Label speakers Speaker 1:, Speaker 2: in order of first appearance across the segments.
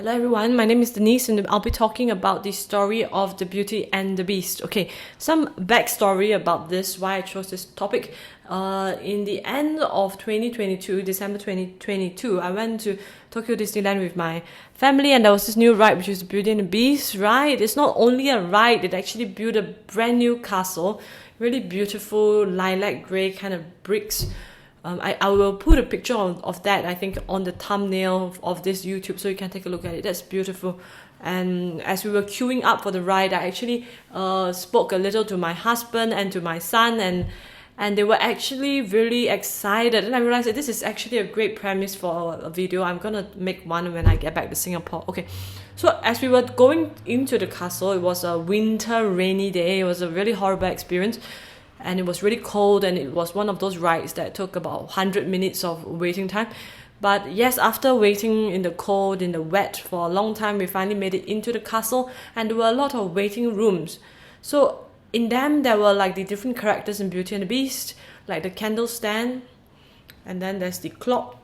Speaker 1: Hello everyone, my name is Denise and I'll be talking about the story of the Beauty and the Beast. Okay, some backstory about this, why I chose this topic. In the end of 2022, December 2022, I went to Tokyo Disneyland with my family and there was this new ride which is the Beauty and the Beast ride. It's not only a ride, it actually built a brand new castle, really beautiful lilac grey kind of bricks. I will put a picture of that, I think, on the thumbnail of this YouTube so you can take a look at it. That's beautiful. And as we were queuing up for the ride, I actually spoke a little to my husband and to my son, and they were actually really excited. And I realized that this is actually a great premise for a video. I'm going to make one when I get back to Singapore. Okay, so as we were going into the castle, it was a winter rainy day. It was a really horrible experience. And it was really cold, and it was one of those rides that took about 100 minutes of waiting time. But yes, after waiting in the cold, in the wet for a long time, we finally made it into the castle, and there were a lot of waiting rooms. So in them, there were like the different characters in Beauty and the Beast, like the candle stand, and then there's the clock,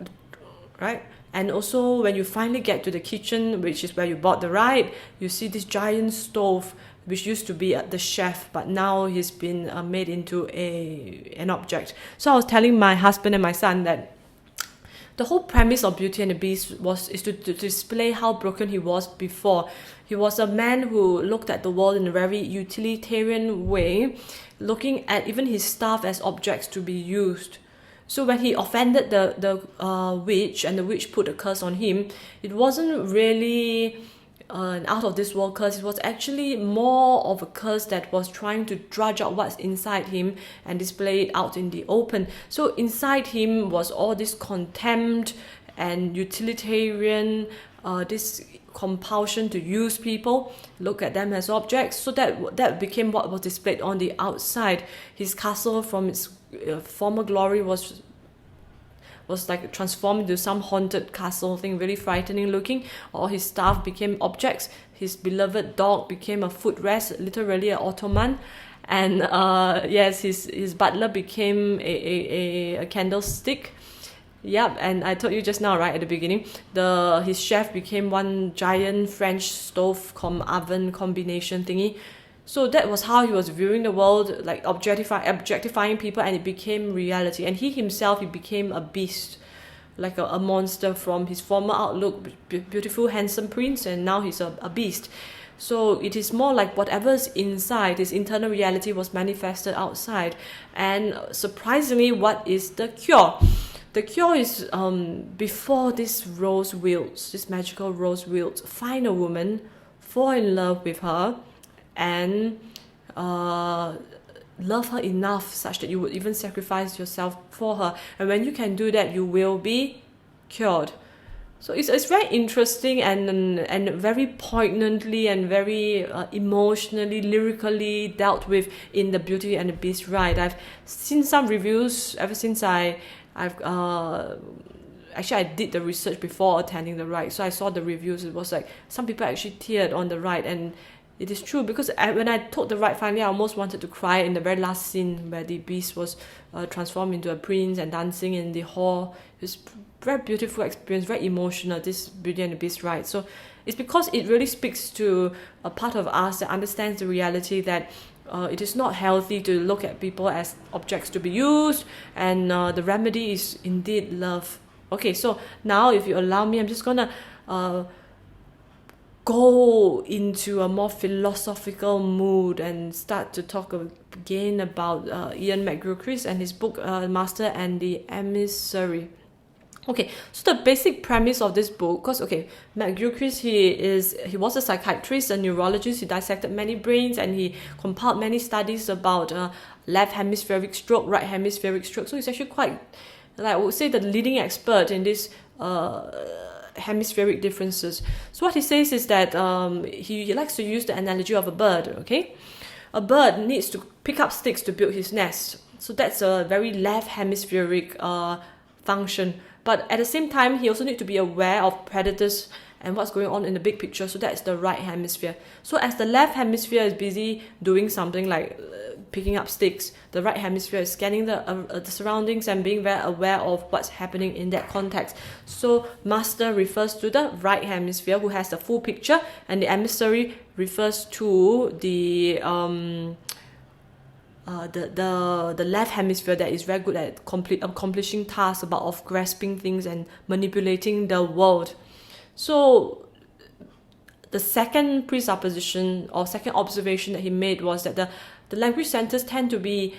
Speaker 1: right? And also when you finally get to the kitchen, which is where you bought the ride, you see this giant stove, which used to be the chef, but now he's been made into an object. So I was telling my husband and my son that the whole premise of Beauty and the Beast is to display how broken he was before. He was a man who looked at the world in a very utilitarian way, looking at even his stuff as objects to be used. So when he offended the witch, and the witch put a curse on him, it wasn't really an out of this world curse. It was actually more of a curse that was trying to drudge out what's inside him and display it out in the open. So inside him was all this contempt and utilitarian, this compulsion to use people, look at them as objects. So that became what was displayed on the outside. His castle, from its former glory, was like transformed into some haunted castle thing, really frightening looking. All his stuff became objects. His beloved dog became a footrest, literally an ottoman. And yes, his butler became a candlestick. Yep, and I told you just now, right, at the beginning, his chef became one giant French stove oven combination thingy. So that was how he was viewing the world, like objectifying people, and it became reality. And he became a beast, like a monster from his former outlook, beautiful, handsome prince, and now he's a beast. So it is more like whatever's inside, his internal reality was manifested outside. And surprisingly, what is the cure? The cure is before this magical rose wilts, find a woman, fall in love with her, and love her enough such that you would even sacrifice yourself for her. And when you can do that, you will be cured. So it's very interesting and very poignantly and very emotionally, lyrically dealt with in the Beauty and the Beast ride. I've seen some reviews ever since I've actually, I did the research before attending the ride, so I saw the reviews. It was like some people actually teared on the ride, and it is true, because when I took the ride finally, I almost wanted to cry in the very last scene where the beast was transformed into a prince and dancing in the hall. It was a very beautiful experience, very emotional, this Beauty and the Beast ride. So it's because it really speaks to a part of us that understands the reality that it is not healthy to look at people as objects to be used, and the remedy is indeed love. Okay, so now if you allow me, I'm just gonna go into a more philosophical mood and start to talk again about Ian McGilchrist and his book Master and the Emissary. Okay, so the basic premise of this book, because McGilchrist, he was a psychiatrist, a neurologist. He dissected many brains and he compiled many studies about left hemispheric stroke, right hemispheric stroke. So he's actually quite, I would say, the leading expert in this hemispheric differences. So what he says is that he likes to use the analogy of a bird. Okay, a bird needs to pick up sticks to build his nest. So that's a very left hemispheric function. But at the same time, he also needs to be aware of predators and what's going on in the big picture. So that's the right hemisphere. So as the left hemisphere is busy doing something like picking up sticks, the right hemisphere is scanning the surroundings and being very aware of what's happening in that context. So master refers to the right hemisphere, who has the full picture, and the emissary refers to the left hemisphere, that is very good at accomplishing tasks, of grasping things and manipulating the world. So the second presupposition or second observation that he made was that the language centers tend to be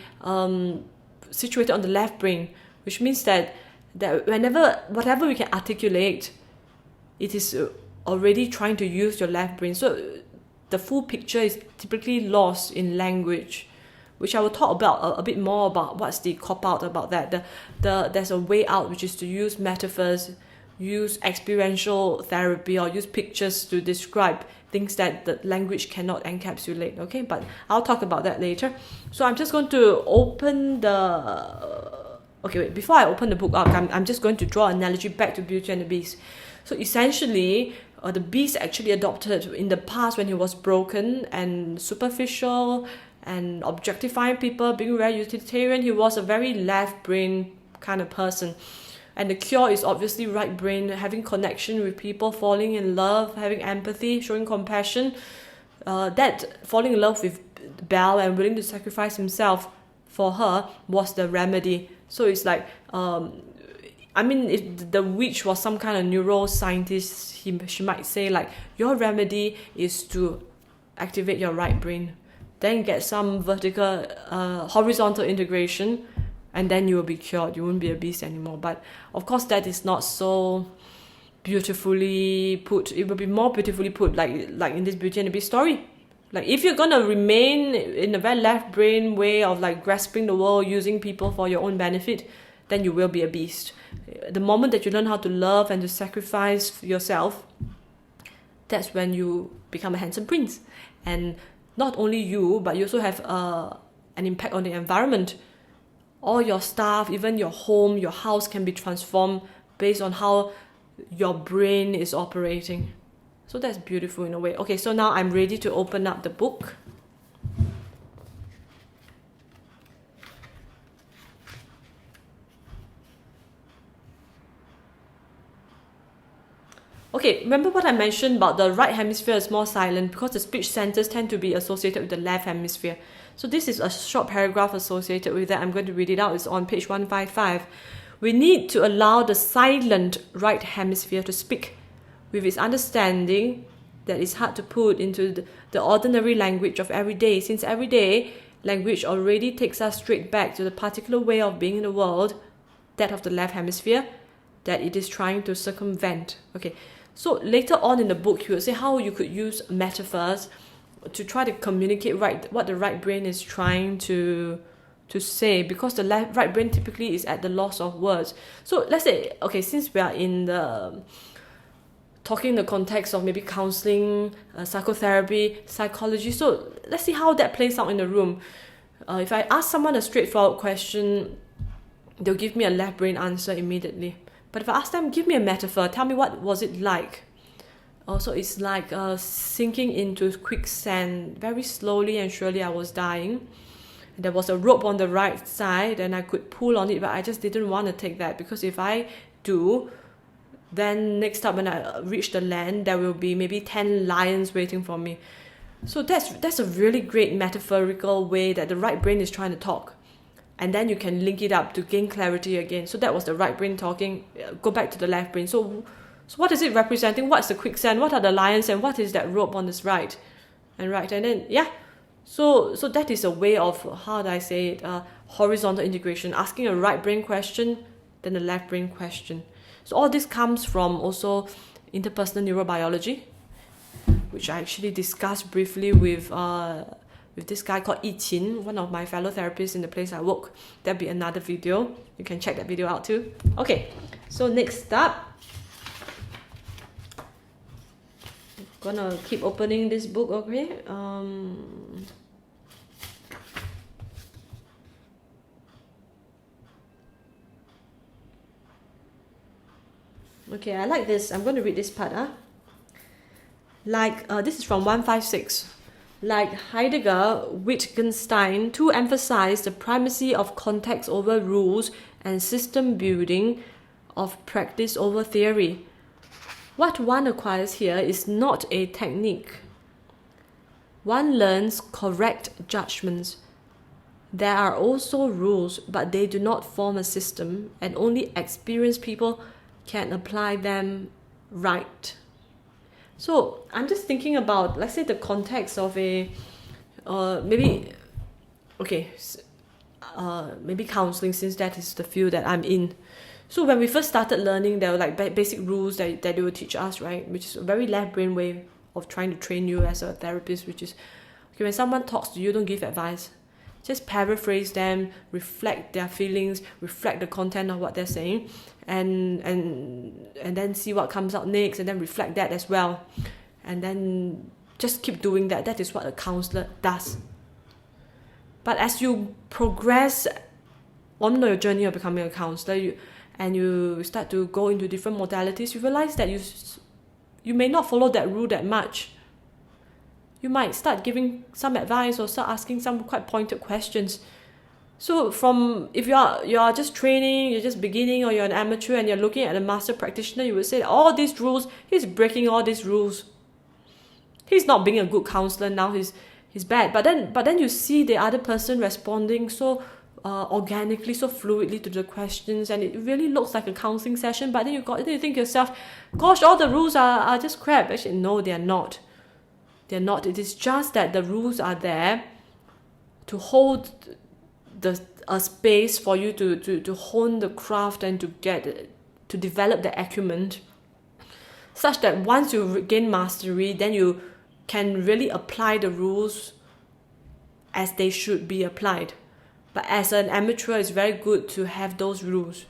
Speaker 1: situated on the left brain, which means that whatever we can articulate, it is already trying to use your left brain. So the full picture is typically lost in language, which I will talk about a bit more about what's the cop-out about that. There's a way out, which is to use metaphors, use experiential therapy, or use pictures to describe things that the language cannot encapsulate, okay? But I'll talk about that later. So I'm just going to open before I open the book up, I'm just going to draw an analogy back to Beauty and the Beast. So essentially, the Beast actually adopted in the past, when he was broken and superficial and objectifying people, being very utilitarian, he was a very left brain kind of person. And the cure is obviously right brain, having connection with people, falling in love, having empathy, showing compassion. That falling in love with Belle and willing to sacrifice himself for her was the remedy. So it's like, if the witch was some kind of neuroscientist, she might say like, your remedy is to activate your right brain, then get some horizontal integration, and then you will be cured. You won't be a beast anymore. But of course, that is not so beautifully put. It will be more beautifully put, like in this Beauty and the Beast story. Like, if you're gonna remain in a very left brain way of like grasping the world, using people for your own benefit, then you will be a beast. The moment that you learn how to love and to sacrifice yourself, that's when you become a handsome prince. And not only you, but you also have an impact on the environment. All your stuff, even your home, your house can be transformed based on how your brain is operating. So that's beautiful in a way. Okay, so now I'm ready to open up the book. Okay, remember what I mentioned about the right hemisphere is more silent because the speech centers tend to be associated with the left hemisphere. So this is a short paragraph associated with that. I'm going to read it out. It's on page 155. We need to allow the silent right hemisphere to speak with its understanding that is hard to put into the ordinary language of every day, since everyday language already takes us straight back to the particular way of being in the world, that of the left hemisphere, that it is trying to circumvent. Okay, so later on in the book, he will say how you could use metaphors to try to communicate what the right brain is trying to say, because the right brain typically is at the loss of words. So let's say, okay, since we are in the talking in the context of maybe counseling, psychotherapy, psychology, so let's see how that plays out in the room. If I ask someone a straightforward question, they'll give me a left brain answer immediately. But if I ask them, give me a metaphor, tell me what was it like? Also, it's like sinking into quicksand. Very slowly and surely I was dying. There was a rope on the right side and I could pull on it, but I just didn't want to take that, because if I do, then next time when I reach the land, there will be maybe 10 lions waiting for me. So that's a really great metaphorical way that the right brain is trying to talk. And then you can link it up to gain clarity again. So that was the right brain talking. Go back to the left brain. So what is it representing? What's the quicksand? What are the lions? And what is that rope on this right? And then, yeah. So that is a way of, how do I say it, horizontal integration. Asking a right brain question, then a left brain question. So all this comes from also interpersonal neurobiology, which I actually discussed briefly with this guy called Yi Qin, one of my fellow therapists in the place I work. That'll be another video. You can check that video out too. Okay, so next up, gonna keep opening this book, okay? Okay, I like this. I'm going to read this part. This is from 156. Like Heidegger, Wittgenstein, to emphasize the primacy of context over rules and system building of practice over theory. What one acquires here is not a technique. One learns correct judgments. There are also rules, but they do not form a system, and only experienced people can apply them right. So I'm just thinking about, let's say, the context of maybe counseling, since that is the field that I'm in. So when we first started learning, there were like basic rules that they would teach us, right? Which is a very left brain way of trying to train you as a therapist, which is, okay, when someone talks to you, don't give advice. Just paraphrase them, reflect their feelings, reflect the content of what they're saying, and then see what comes out next, and then reflect that as well. And then just keep doing that. That is what a counselor does. But as you progress on your journey of becoming a counselor, you start to go into different modalities, you realize that you may not follow that rule that much. You might start giving some advice or start asking some quite pointed questions. So if you are just training, you're just beginning, or you're an amateur and you're looking at a master practitioner, you would say all these rules, he's breaking all these rules. He's not being a good counselor now, he's bad. But then you see the other person responding so organically, so fluidly to the questions, and it really looks like a counseling session. But then you think to yourself, gosh, all the rules are just crap. Actually, no, they're not. They're not. It is just that the rules are there to hold a space for you to hone the craft and to develop the acumen, such that once you gain mastery, then you can really apply the rules as they should be applied. But as an amateur, it's very good to have those rules.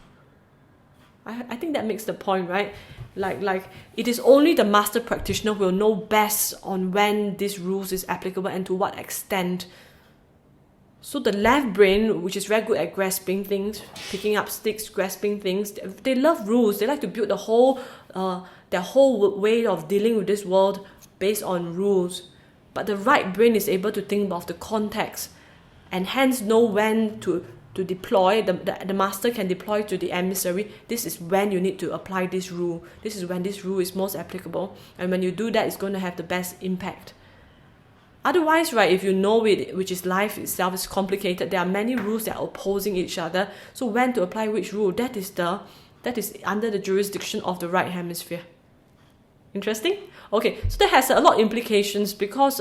Speaker 1: I think that makes the point, right? Like it is only the master practitioner who will know best on when these rules is applicable and to what extent. So the left brain, which is very good at grasping things, picking up sticks, grasping things, they love rules. They like to build their whole way of dealing with this world based on rules. But the right brain is able to think of the context and hence know when to deploy. The master can deploy to the emissary. This is when you need to apply this rule. This is when this rule is most applicable. And when you do that, it's going to have the best impact. Otherwise, right, if you know it, which is life itself is complicated, there are many rules that are opposing each other. So when to apply which rule, that is under the jurisdiction of the right hemisphere. Interesting? Okay, so that has a lot of implications because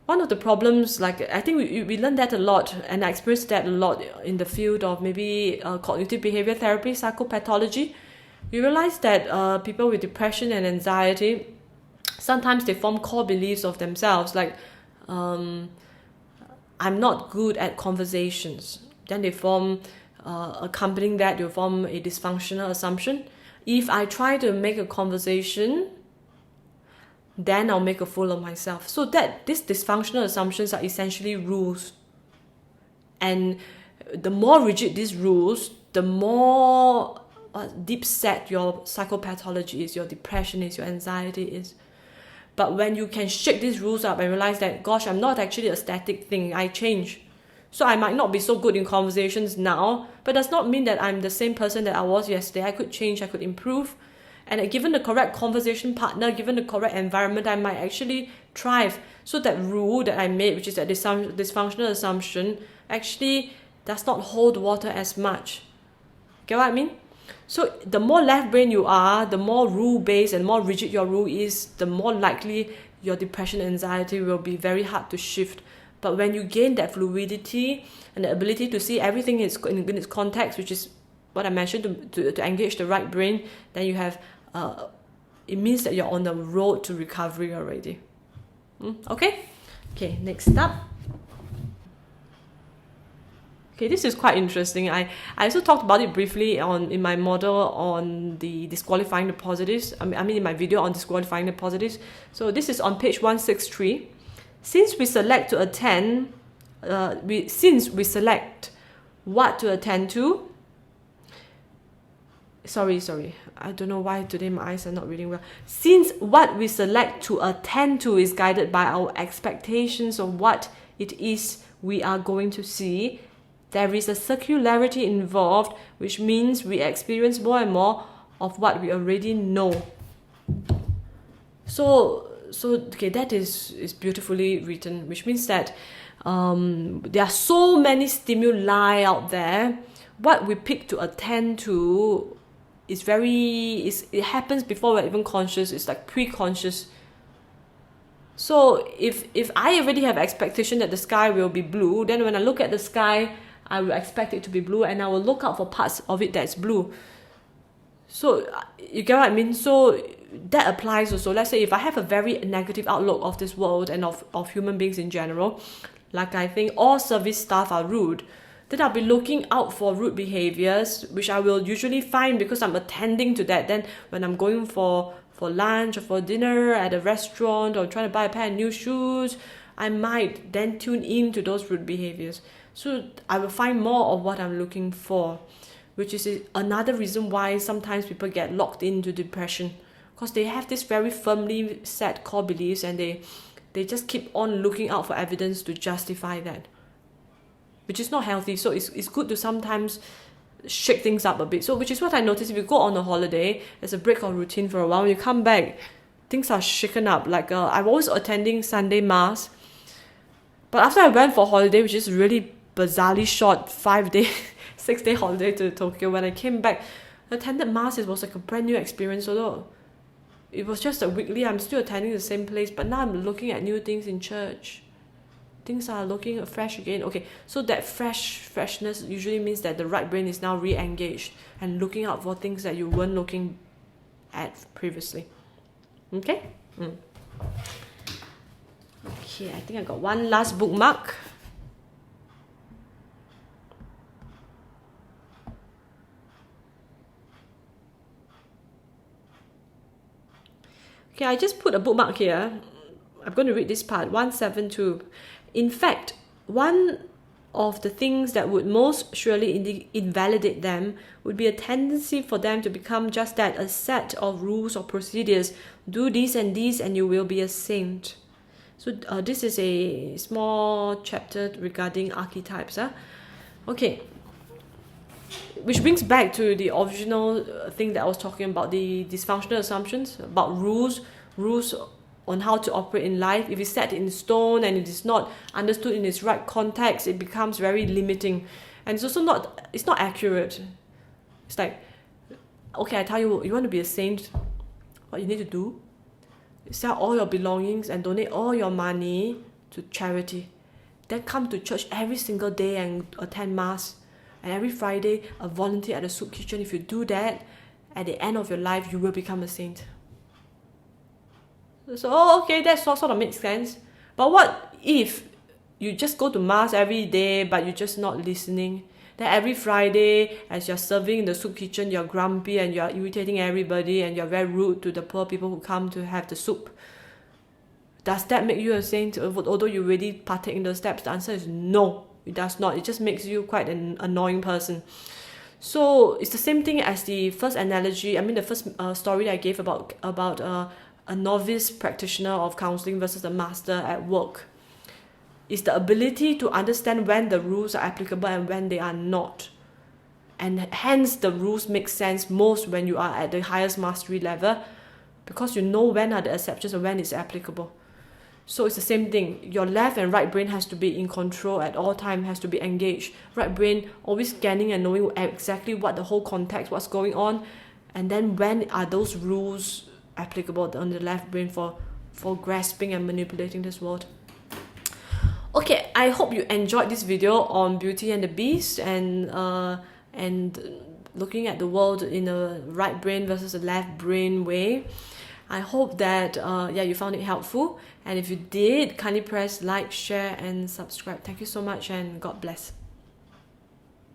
Speaker 1: one of the problems, like I think we learned that a lot, and I experienced that a lot in the field of maybe cognitive behavior therapy, psychopathology. You realize that people with depression and anxiety, sometimes they form core beliefs of themselves, like I'm not good at conversations. Then they form, accompanying that, they form a dysfunctional assumption. If I try to make a conversation, then I'll make a fool of myself. So that these dysfunctional assumptions are essentially rules. And the more rigid these rules, the more deep set your psychopathology is, your depression is, your anxiety is. But when you can shake these rules up and realize that, gosh, I'm not actually a static thing, I change. So I might not be so good in conversations now, but does not mean that I'm the same person that I was yesterday. I could change, I could improve. And given the correct conversation partner, given the correct environment, I might actually thrive. So that rule that I made, which is that dysfunctional assumption, actually does not hold water as much. Get what I mean? So the more left brain you are, the more rule-based and more rigid your rule is, the more likely your depression and anxiety will be very hard to shift. But when you gain that fluidity and the ability to see everything in its context, which is what I mentioned, to engage the right brain, then you have, it means that you're on the road to recovery already. Okay, next up. Okay, this is quite interesting. I also talked about it briefly in my model on the disqualifying the positives. I mean in my video on disqualifying the positives. So this is on page 163. Since we select what to attend to, Sorry, I don't know why today my eyes are not reading well. Since what we select to attend to is guided by our expectations of what it is we are going to see, there is a circularity involved, which means we experience more and more of what we already know. So okay, that is beautifully written, which means that there are so many stimuli out there. What we pick to attend to it happens before we're even conscious. It's like pre-conscious. So if I already have expectation that the sky will be blue, then when I look at the sky, I will expect it to be blue, and I will look out for parts of it that's blue. So you get what I mean? So that applies also. Let's say if I have a very negative outlook of this world and of human beings in general, like I think all service staff are rude, then I'll be looking out for rude behaviors, which I will usually find because I'm attending to that. Then when I'm going for lunch or for dinner at a restaurant or trying to buy a pair of new shoes, I might then tune in to those rude behaviors. So I will find more of what I'm looking for, which is another reason why sometimes people get locked into depression, because they have this very firmly set core beliefs, and they just keep on looking out for evidence to justify that, which is not healthy. So it's good to sometimes shake things up a bit. So which is what I noticed, if you go on a holiday, there's a break of routine for a while, when you come back, things are shaken up. Like I was attending Sunday Mass, but after I went for holiday, which is really bizarrely short 5-day 6-day holiday to Tokyo, when I came back, attended Mass, it was like a brand new experience. Although it was just a weekly, I'm still attending the same place, but now I'm looking at new things in church. Things are looking fresh again. Okay, so that freshness usually means that the right brain is now re-engaged and looking out for things that you weren't looking at previously. Okay? Okay, I think I got one last bookmark. Okay, I just put a bookmark here. I'm going to read this part, 172. In fact, one of the things that would most surely invalidate them would be a tendency for them to become just that, a set of rules or procedures. Do this and you will be a saint. So this is a small chapter regarding archetypes. Okay. Which brings back to the original thing that I was talking about, the dysfunctional assumptions, about rules on how to operate in life. If it's set in stone and it is not understood in its right context, it becomes very limiting. And it's also not accurate. It's like, okay, I tell you, you want to be a saint, what you need to do is sell all your belongings and donate all your money to charity. Then come to church every single day and attend Mass. And every Friday, a volunteer at the soup kitchen. If you do that, at the end of your life, you will become a saint. So, okay, that sort of makes sense. But what if you just go to Mass every day, but you're just not listening? Then every Friday, as you're serving in the soup kitchen, you're grumpy and you're irritating everybody and you're very rude to the poor people who come to have the soup. Does that make you a saint, although you really partake in those steps? The answer is no. It does not. It just makes you quite an annoying person. So it's the same thing as the first analogy. I mean, the first story that I gave about a novice practitioner of counseling versus a master at work. It's the ability to understand when the rules are applicable and when they are not. And hence the rules make sense most when you are at the highest mastery level, because you know when are the exceptions and when it's applicable. So it's the same thing. Your left and right brain has to be in control at all time, has to be engaged. Right brain always scanning and knowing exactly what the whole context, what's going on, and then when are those rules applicable on the left brain for grasping and manipulating this world. Okay, I hope you enjoyed this video on Beauty and the Beast and looking at the world in a right brain versus a left brain way. I hope that you found it helpful, and if you did, kindly press like, share and subscribe. Thank you so much, and God bless.